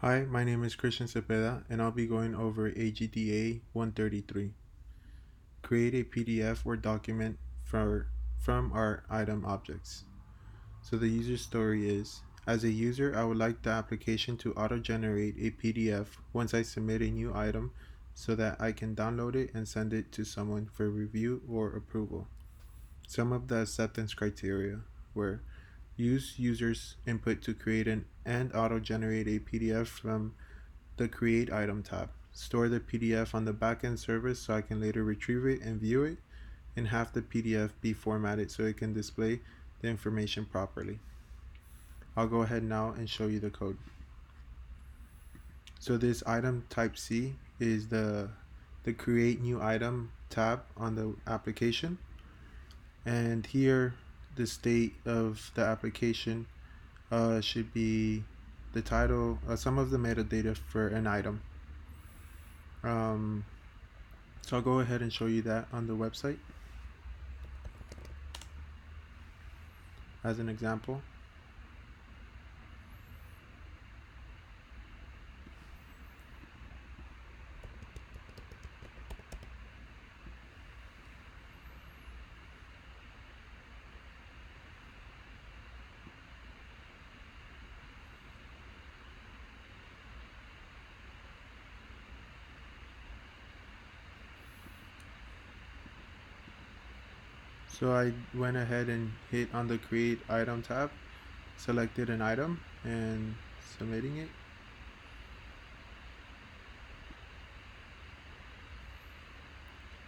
Hi, my name is Christian Cepeda, and I'll be going over AGDA 133. Create a PDF or document from our item objects. So the user story is, as a user, I would like the application to auto-generate a PDF once I submit a new item so that I can download it and send it to someone for review or approval. Some of the acceptance criteria were use users' input to create and auto-generate a PDF from the Create Item tab. Store the PDF on the backend service so I can later retrieve it and view it, and have the PDF be formatted so it can display the information properly. I'll go ahead now and show you the code. So this item type C is the Create New Item tab on the application, and here the state of the application should be the title, some of the metadata for an item. Um, So I'll go ahead and show you that on the website as an example. So I went ahead and hit on the Create Item tab, selected an item, and submitting it.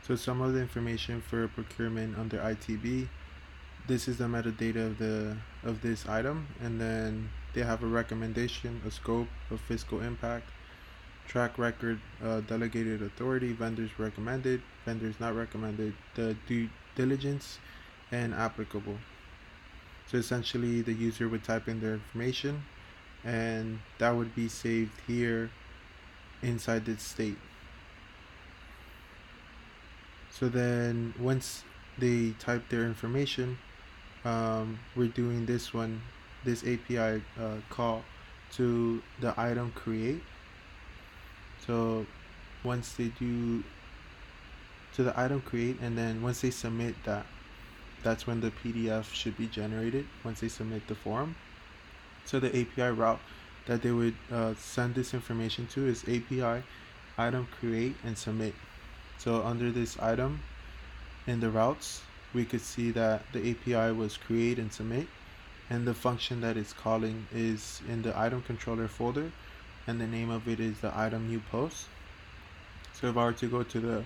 So some of the information for procurement under ITB. This is the metadata of this item, and then they have a recommendation, a scope, a fiscal impact, track record, delegated authority, vendors recommended, vendors not recommended, the due diligence, and applicable. So essentially the user would type in their information and that would be saved here inside this state. So then once they type their information, we're doing this API call to the item create. So once they do to the item create, and then once they submit that, that's when the PDF should be generated once they submit the form. So the API route that they would send this information to is API item create and submit. So under this item in the routes, we could see that the API was create and submit, and the function that it's calling is in the item controller folder, and the name of it is the item new post. So if I were to go to the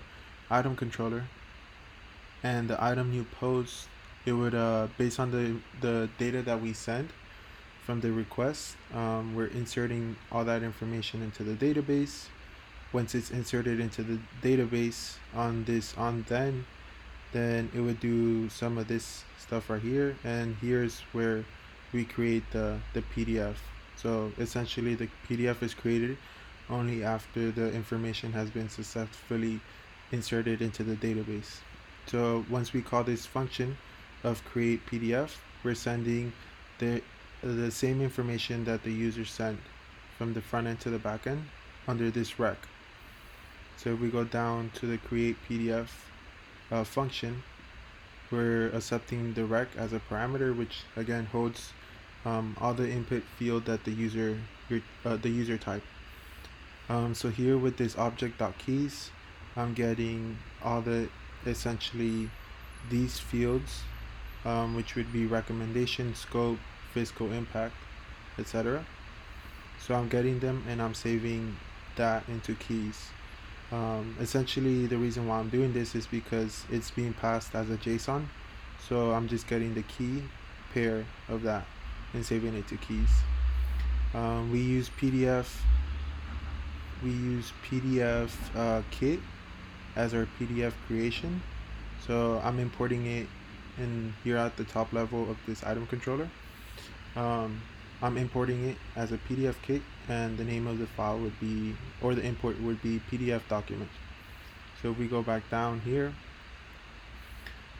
item controller and the item new post, it would based on the data that we sent from the request, we're inserting all that information into the database. Once it's inserted into the database on this on then it would do some of this stuff right here, and here's where we create the PDF. So essentially the PDF is created only after the information has been successfully inserted into the database. So once we call this function of create PDF, we're sending the same information that the user sent from the front end to the back end under this rec. So if we go down to the create PDF function, we're accepting the rec as a parameter, which again holds all the input field that the user type. So here with this object.keys, I'm getting all the essentially these fields, which would be recommendation, scope, fiscal impact, etc. So I'm getting them and I'm saving that into keys. Essentially the reason why I'm doing this is because it's being passed as a JSON, so I'm just getting the key pair of that and saving it to keys. We use PDF kit as our PDF creation, so I'm importing it in here at the top level of this item controller. I'm importing it as a PDF kit, and the name of the file would be, or the import would be PDF document. So if we go back down here,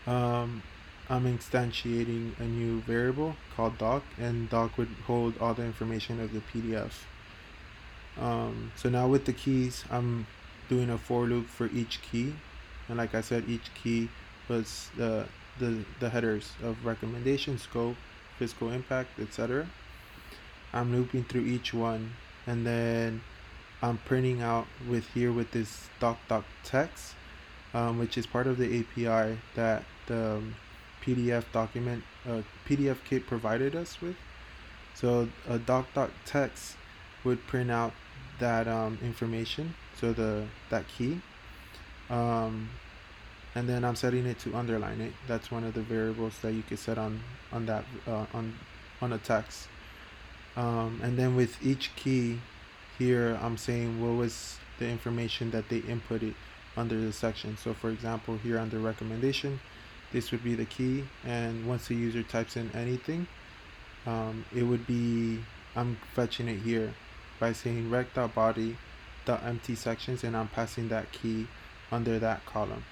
I'm instantiating a new variable called doc, and doc would hold all the information of the PDF. So now with the keys, I'm doing a for loop for each key, and like I said, each key was the headers of recommendation, scope, physical impact, etc. I'm looping through each one, and then I'm printing out with this doc text, which is part of the API that the PDF document PDF kit provided us with. So a doc text would print out that information, so that key, um, and then I'm setting it to underline it. That's one of the variables that you could set on that on a text. And then with each key here, I'm saying what was the information that they inputted under the section. So for example, here under recommendation, this would be the key, and once the user types in anything, it would be, I'm fetching it here by saying rec.body.empty sections, and I'm passing that key under that column.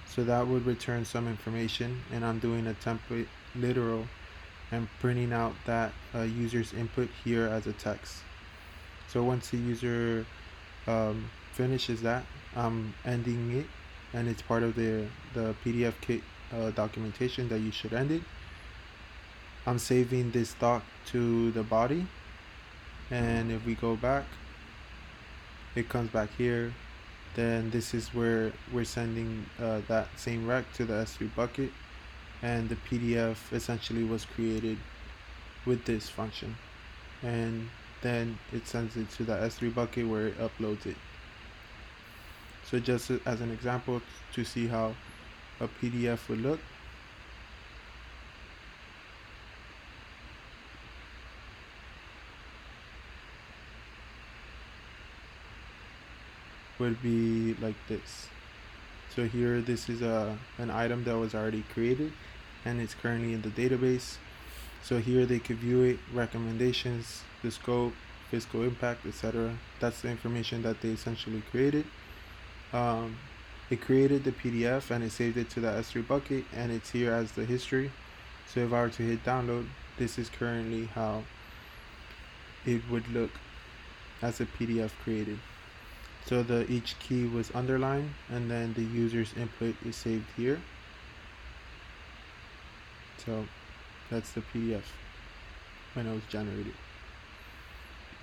So that would return some information, and I'm doing a template literal and printing out that user's input here as a text. So once the user finishes that, I'm ending it, and it's part of the PDF kit documentation that you should end it. I'm saving this doc to the body, and if we go back, it comes back here. Then this is where we're sending that same rec to the S3 bucket, and the PDF essentially was created with this function, and then it sends it to the S3 bucket where it uploads it. So just as an example to see how a PDF would look, would be like this. So here, this is an item that was already created, and it's currently in the database. So here they could view it, recommendations, the scope, physical impact, etc. That's the information that they essentially created. It created the PDF and it saved it to the S3 bucket, and it's here as the history. So if I were to hit download, this is currently how it would look as a PDF created. So each key was underlined, and then the user's input is saved here. So that's the PDF when it was generated.